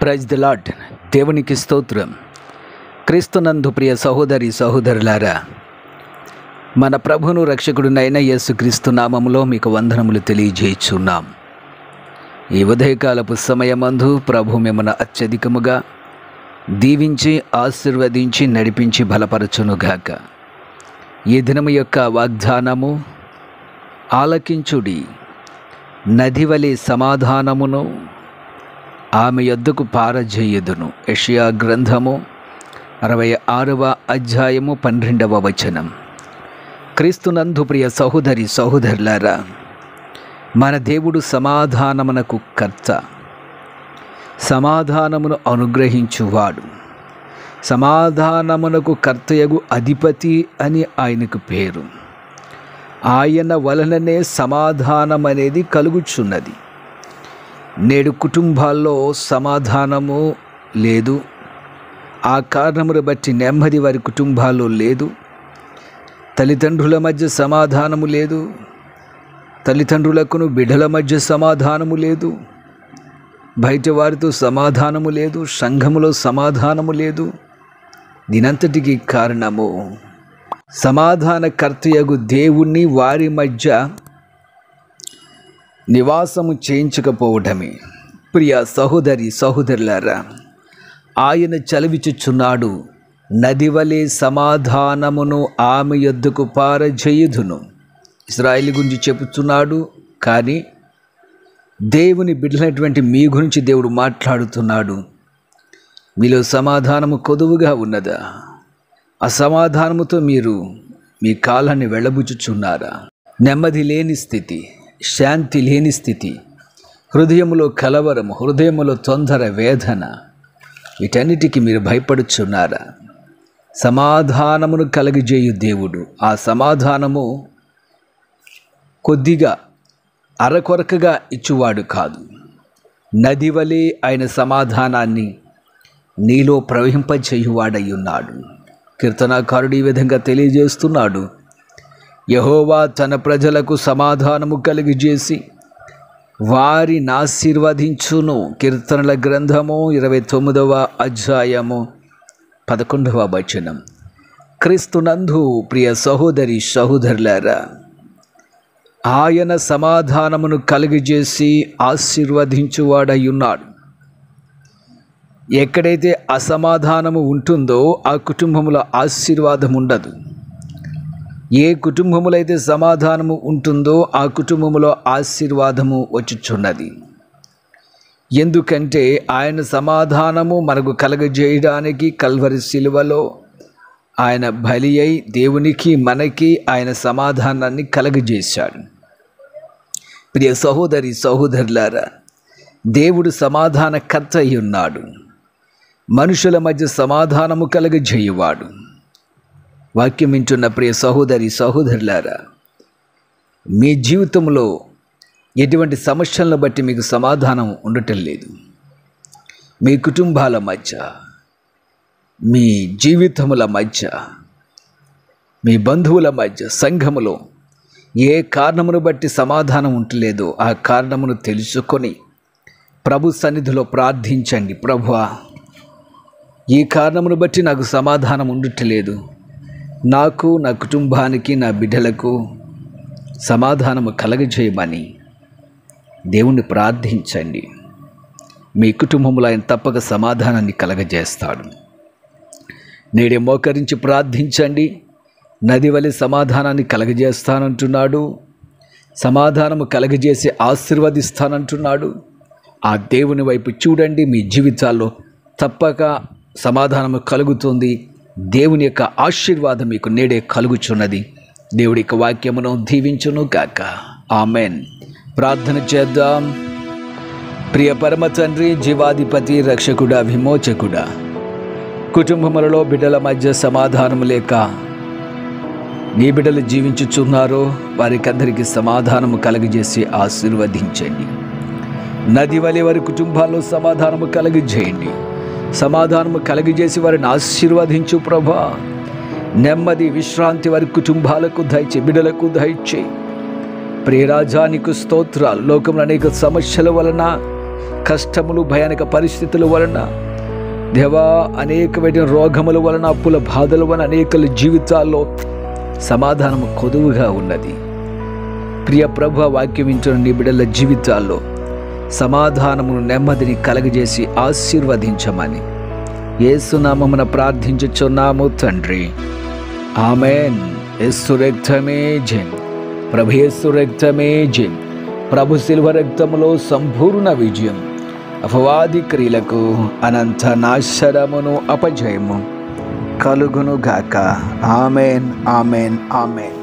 Praise the lord. దేవునికి స్తోత్రం. క్రీస్తునందు ప్రియ సహోదరి సహోదరులారా, మన ప్రభును రక్షకుడునైన యేసుక్రీస్తు నామములో మీకు వందనములు తెలియజేయుచున్నాం. ఈ ఉదయకాలపు సమయమందు ప్రభు మిమ్మల్ని అత్యధికముగా దీవించి ఆశీర్వదించి నడిపించి బలపరచునుగాక. ఈ దినము యొక్క వాగ్దానము, ఆలకించుడి, నదివలె సమాధానమును ఆమె యొద్దకు పారజేయుదును. యెషయా గ్రంథము 66వ అధ్యాయము 12వ వచనం. క్రీస్తునందు ప్రియ సహోదరి సహోదరులారా, మన దేవుడు సమాధానమునకు కర్త, సమాధానమును అనుగ్రహించువాడు, సమాధానమునకు కర్తయగు అధిపతి అని ఆయనకు పేరు. ఆయన వలననే సమాధానం అనేది కలుగుచున్నది. నేడు కుటుంబాల్లో సమాధానము లేదు. ఆ కారణమును బట్టి నెమ్మది వారి కుటుంబాల్లో లేదు. తల్లిదండ్రుల మధ్య సమాధానము లేదు. తల్లిదండ్రులకును బిడ్డల మధ్య సమాధానము లేదు. బయట వారితో సమాధానము లేదు. సంఘములో సమాధానము లేదు. దీనంతటికి కారణము సమాధానకర్తయగు దేవుణ్ణి వారి మధ్య నివాసము చేయించకపోవడమే. ప్రియ సహోదరి సహోదరులారా, ఆయన చలవిచుచున్నాడు, నదివలె సమాధానమును ఆమె యొద్దకు పారజేయుదును. ఇశ్రాయేలు గురించి చెబుతున్నాడు, కానీ దేవుని బిడ్డలైనటువంటి మీ గురించి దేవుడు మాట్లాడుతున్నాడు. మీలో సమాధానము కొదువుగా ఉన్నదా? అసమాధానముతో మీరు మీ కాలాన్ని వెళ్ళబుచ్చుచున్నారా? నెమ్మది లేని స్థితి, శాంతి లేని స్థితి, హృదయములో కలవరము, హృదయములో తొందర, వేదన, వీటన్నిటికీ మీరు భయపడుచున్నారా? సమాధానమును కలగజేయు దేవుడు. ఆ సమాధానము కొద్దిగా అరకొరకగా ఇచ్చువాడు కాదు. నది వలె ఆయన సమాధానాన్ని నీలో ప్రవహింపచేయువాడై ఉన్నాడు. కీర్తనాకారుడు ఈ విధంగా తెలియజేస్తున్నాడు, యెహోవా తన ప్రజలకు సమాధానము కలిగజేసి వారిని ఆశీర్వదించును. కీర్తనల గ్రంథము 29వ అధ్యాయము 11వ వచనం. క్రీస్తునందు ప్రియ సహోదరి సహోదరులారా, ఆయన సమాధానమును కలిగజేసి ఆశీర్వదించువాడై ఉన్నాడు. ఎక్కడైతే అసమాధానము ఉంటుందో ఆ కుటుంబంలో ఆశీర్వాదం ఉండదు. ఏ కుటుంబములో అయితే సమాధానము ఉంటుందో ఆ కుటుంబంలో ఆశీర్వాదము వచ్చుచున్నది. ఎందుకంటే ఆయన సమాధానము మనకు కలగజేయడానికి కల్వరి శిలువలో ఆయన బలి అయి దేవునికి మనకి ఆయన సమాధానాన్ని కలగజేశాడు. ప్రియ సహోదరి సహోదరులారా, దేవుడు సమాధానకర్త అయి ఉన్నాడు. మనుషుల మధ్య సమాధానము కలగజేయువాడు. వాక్యం వింటున్న ప్రియ సహోదరి సహోదరులారా, మీ జీవితంలో ఎటువంటి సమస్యలను బట్టి మీకు సమాధానం ఉండటం లేదు. మీ కుటుంబాల మధ్య, మీ జీవితముల మధ్య, మీ బంధువుల మధ్య, సంఘములో ఏ కారణమును బట్టి సమాధానం ఉండలేదో ఆ కారణమును తెలుసుకొని ప్రభు సన్నిధిలో ప్రార్థించండి. ప్రభువా, ఈ కారణమును బట్టి నాకు సమాధానం ఉండట్లేదు, నాకు, నా కుటుంబానికి, నా బిడ్డలకు సమాధానము కలగజేయమని దేవుణ్ణి ప్రార్థించండి. మీ కుటుంబంలో ఆయన తప్పక సమాధానాన్ని కలగజేస్తాడు. నేడే మోకరించి ప్రార్థించండి. నది వలె సమాధానాన్ని కలగజేస్తానంటున్నాడు. సమాధానము కలగజేసి ఆశీర్వదిస్తానంటున్నాడు. ఆ దేవుని వైపు చూడండి. మీ జీవితాల్లో తప్పక సమాధానము కలుగుతుంది. దేవుని యొక్క ఆశీర్వాదం మీకు నేడే కలుగుచున్నది. దేవుడి యొక్క వాక్యమును దీవించును గాక. ఆమెన్. ప్రార్థన చేద్దాం. ప్రియ పరమ తండ్రి, జీవాధిపతి, రక్షకుడా, విమోచకుడా, కుటుంబములలో బిడ్డల మధ్య సమాధానం లేక నీ బిడ్డలు జీవించుచున్నారో వారికందరికీ సమాధానము కలగజేసి ఆశీర్వదించండి. నది వలె వారి కుటుంబాల్లో సమాధానము కలగజేయండి. సమాధానము కలగజేసి వారిని ఆశీర్వదించు ప్రభా. నెమ్మది, విశ్రాంతి వారి కుటుంబాలకు దయచే, బిడ్డలకు దయచే. ప్రియరాజానికి స్తోత్రాలు. లోకంలో అనేక సమస్యల వలన కష్టములు, భయానక పరిస్థితుల వలన దేవా, అనేకమైన రోగముల వలన, అప్పుల బాధల వలన అనేకల జీవితాల్లో సమాధానము కొదువుగా ఉన్నది. ప్రియ ప్రభు, వాక్యం వింటున్న నీ బిడ్డల జీవితాల్లో సమాధానమును, నెమ్మదిని కలగజేసి ఆశీర్వదించమని యేసు నామమున ప్రార్థించుచున్నాము తండ్రి. ఆమేన్. యేసు రక్తమే జయం. ప్రభు యేసు రక్తమే జయం. ప్రభు శిలువ రక్తములో సంపూర్ణ విజయం. అపవాది క్రియలకు అనంత నాశనమును, అపజయము కలుగును గాక. ఆమేన్, ఆమేన్, ఆమేన్.